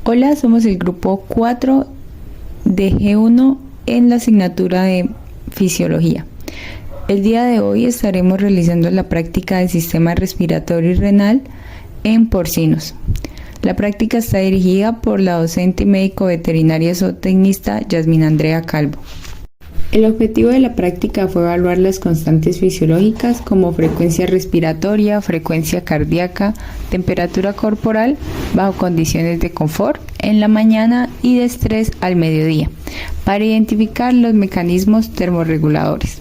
Hola, somos el grupo 4 de G1 en la asignatura de Fisiología. El día de hoy estaremos realizando la práctica del sistema respiratorio y renal en porcinos. La práctica está dirigida por la docente y médico veterinaria zootecnista Yasmin Andrea Calvo. El objetivo de la práctica fue evaluar las constantes fisiológicas como frecuencia respiratoria, frecuencia cardíaca, temperatura corporal bajo condiciones de confort en la mañana y de estrés al mediodía, para identificar los mecanismos termorreguladores.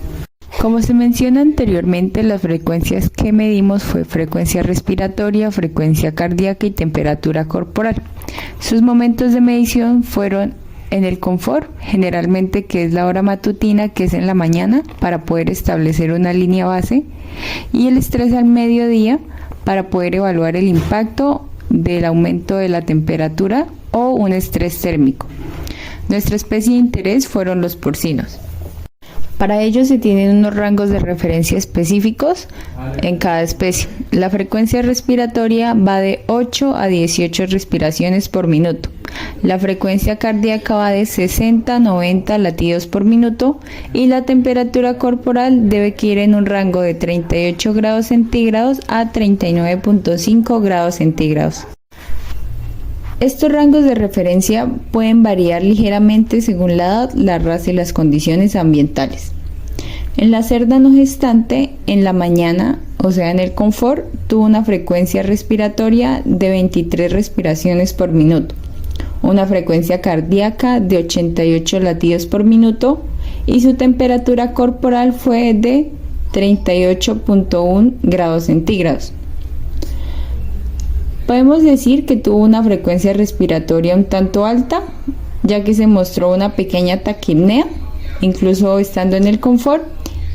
Como se menciona anteriormente, las frecuencias que medimos fue frecuencia respiratoria, frecuencia cardíaca y temperatura corporal. Sus momentos de medición fueron en el confort, generalmente que es la hora matutina, que es en la mañana, para poder establecer una línea base, y el estrés al mediodía, para poder evaluar el impacto del aumento de la temperatura o un estrés térmico. Nuestra especie de interés fueron los porcinos. Para ello se tienen unos rangos de referencia específicos en cada especie. La frecuencia respiratoria va de 8 a 18 respiraciones por minuto. La frecuencia cardíaca va de 60 a 90 latidos por minuto y la temperatura corporal debe ir en un rango de 38 grados centígrados a 39.5 grados centígrados. Estos rangos de referencia pueden variar ligeramente según la edad, la raza y las condiciones ambientales. En la cerda no gestante, en la mañana, o sea en el confort, tuvo una frecuencia respiratoria de 23 respiraciones por minuto, una frecuencia cardíaca de 88 latidos por minuto y su temperatura corporal fue de 38.1 grados centígrados. Podemos decir que tuvo una frecuencia respiratoria un tanto alta, ya que se mostró una pequeña taquipnea, incluso estando en el confort,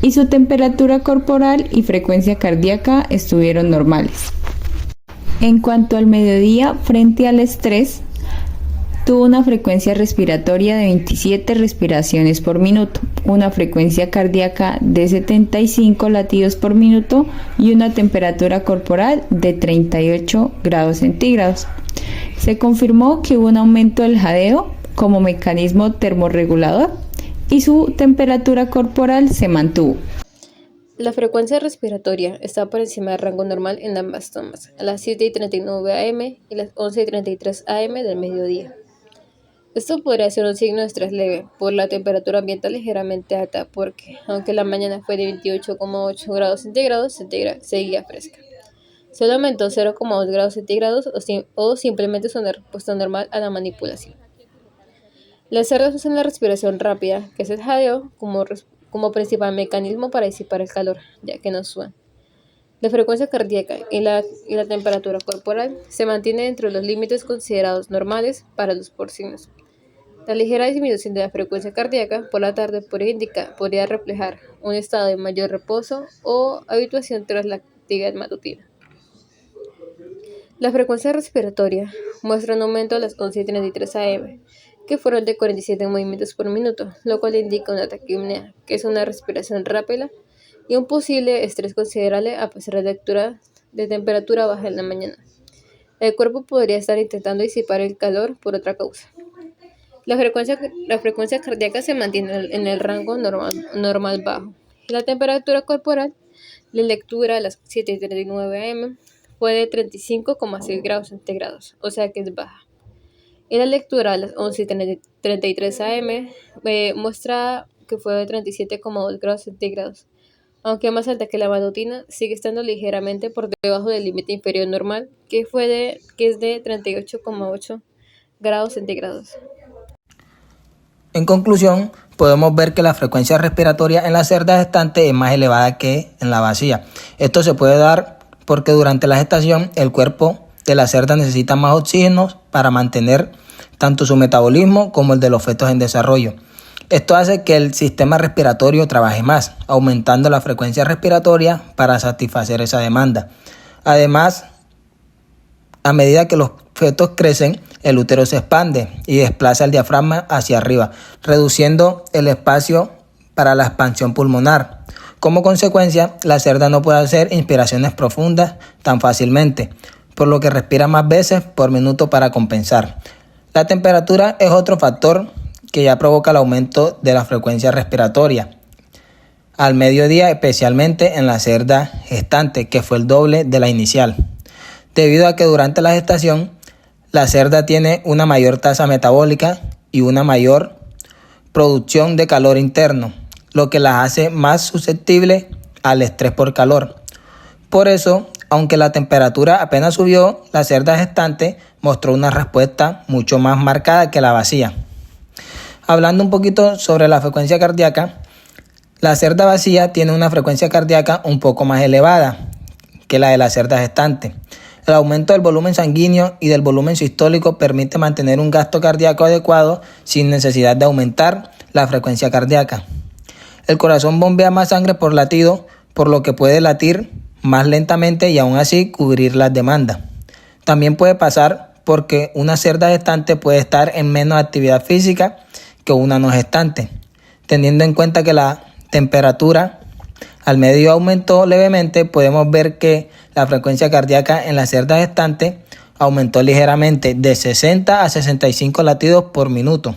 y su temperatura corporal y frecuencia cardíaca estuvieron normales. En cuanto al mediodía, frente al estrés, tuvo una frecuencia respiratoria de 27 respiraciones por minuto, una frecuencia cardíaca de 75 latidos por minuto y una temperatura corporal de 38 grados centígrados. Se confirmó que hubo un aumento del jadeo como mecanismo termorregulador y su temperatura corporal se mantuvo. La frecuencia respiratoria está por encima del rango normal en ambas tomas, a las 7:39 am y las 11:33 am del mediodía. Esto podría ser un signo de estrés leve por la temperatura ambiental ligeramente alta porque, aunque la mañana fue de 28,8 grados centígrados, seguía fresca. Solo aumentó 0,2 grados centígrados o simplemente es una respuesta normal a la manipulación. Las cerdas usan la respiración rápida, que es el jadeo, como principal mecanismo para disipar el calor, ya que no sudan. La frecuencia cardíaca y la temperatura corporal se mantienen dentro de los límites considerados normales para los porcinos. La ligera disminución de la frecuencia cardíaca por la tarde podría reflejar un estado de mayor reposo o habituación tras la actividad matutina. La frecuencia respiratoria muestra un aumento a las 11:33 am, que fueron de 47 movimientos por minuto, lo cual indica una taquipnea, que es una respiración rápida y un posible estrés considerable a pesar de temperatura baja en la mañana. El cuerpo podría estar intentando disipar el calor por otra causa. La frecuencia cardíaca se mantiene en el rango normal bajo. La temperatura corporal, la lectura a las 7:39 am fue de 35,6 grados centígrados, o sea que es baja. Y la lectura a las 11:33 am muestra que fue de 37,2 grados centígrados. Aunque más alta que la matutina, sigue estando ligeramente por debajo del límite inferior normal, que es de 38,8 grados centígrados. En conclusión, podemos ver que la frecuencia respiratoria en la cerda gestante es más elevada que en la vacía. Esto se puede dar porque durante la gestación el cuerpo de la cerda necesita más oxígeno para mantener tanto su metabolismo como el de los fetos en desarrollo. Esto hace que el sistema respiratorio trabaje más, aumentando la frecuencia respiratoria para satisfacer esa demanda. Además, a medida que los fetos crecen, el útero se expande y desplaza el diafragma hacia arriba, reduciendo el espacio para la expansión pulmonar. Como consecuencia, la cerda no puede hacer inspiraciones profundas tan fácilmente, por lo que respira más veces por minuto para compensar. La temperatura es otro factor que ya provoca el aumento de la frecuencia respiratoria al mediodía, especialmente en la cerda gestante, que fue el doble de la inicial, debido a que durante la gestación la cerda tiene una mayor tasa metabólica y una mayor producción de calor interno, lo que las hace más susceptibles al estrés por calor. Por eso, aunque la temperatura apenas subió, la cerda gestante mostró una respuesta mucho más marcada que la vacía. Hablando un poquito sobre la frecuencia cardíaca, la cerda vacía tiene una frecuencia cardíaca un poco más elevada que la de la cerda gestante. El aumento del volumen sanguíneo y del volumen sistólico permite mantener un gasto cardíaco adecuado sin necesidad de aumentar la frecuencia cardíaca. El corazón bombea más sangre por latido, por lo que puede latir más lentamente y aún así cubrir las demandas. También puede pasar porque una cerda gestante puede estar en menos actividad física que una no gestante, teniendo en cuenta que la temperatura al medio aumentó levemente. Podemos ver que la frecuencia cardíaca en la cerda gestante aumentó ligeramente de 60 a 65 latidos por minuto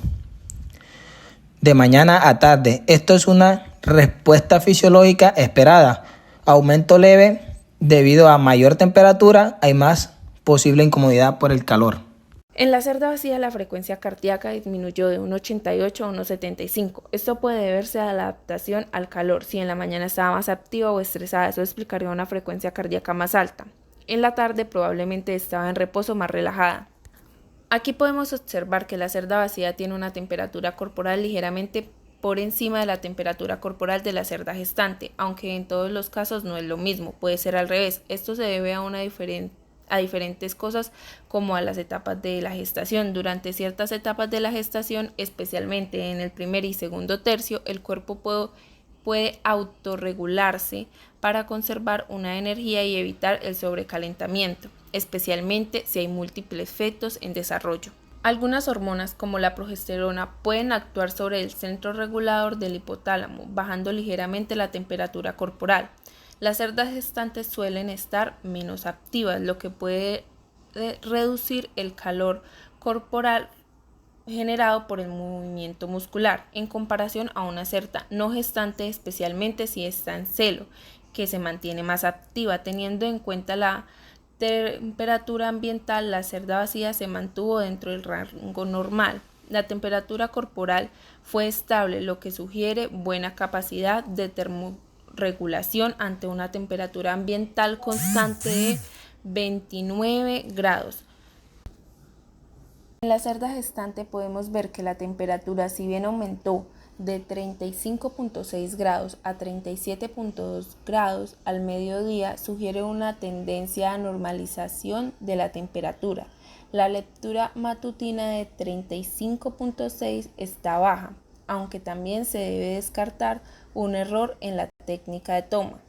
de mañana a tarde. Esto es una respuesta fisiológica esperada. Aumento leve debido a mayor temperatura, hay más posible incomodidad por el calor. En la cerda vacía la frecuencia cardíaca disminuyó de 1,88 a 1,75. Esto puede deberse a la adaptación al calor. Si en la mañana estaba más activa o estresada, eso explicaría una frecuencia cardíaca más alta. En la tarde probablemente estaba en reposo más relajada. Aquí podemos observar que la cerda vacía tiene una temperatura corporal ligeramente por encima de la temperatura corporal de la cerda gestante, aunque en todos los casos no es lo mismo, puede ser al revés. Esto se debe a diferentes cosas, como a las etapas de la gestación. Durante ciertas etapas de la gestación, especialmente en el primer y segundo tercio, el cuerpo puede autorregularse para conservar una energía y evitar el sobrecalentamiento, especialmente si hay múltiples fetos en desarrollo. Algunas hormonas, como la progesterona, pueden actuar sobre el centro regulador del hipotálamo, bajando ligeramente la temperatura corporal. Las cerdas gestantes suelen estar menos activas, lo que puede reducir el calor corporal generado por el movimiento muscular, en comparación a una cerda no gestante, especialmente si está en celo, que se mantiene más activa. Teniendo en cuenta la temperatura ambiental, la cerda vacía se mantuvo dentro del rango normal. La temperatura corporal fue estable, lo que sugiere buena capacidad de termorregulación ante una temperatura ambiental constante de 29 grados. En la cerda gestante podemos ver que la temperatura, si bien aumentó de 35,6 grados a 37,2 grados al mediodía, sugiere una tendencia a normalización de la temperatura. La lectura matutina de 35,6 está baja, aunque también se debe descartar un error en la técnica de toma.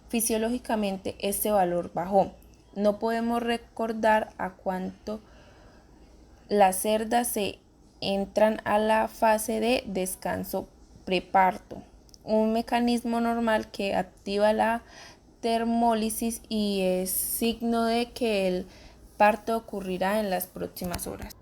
Fisiológicamente este valor bajó. No podemos recordar a cuánto las cerdas se entran a la fase de descanso preparto, un mecanismo normal que activa la termólisis y es signo de que el parto ocurrirá en las próximas horas.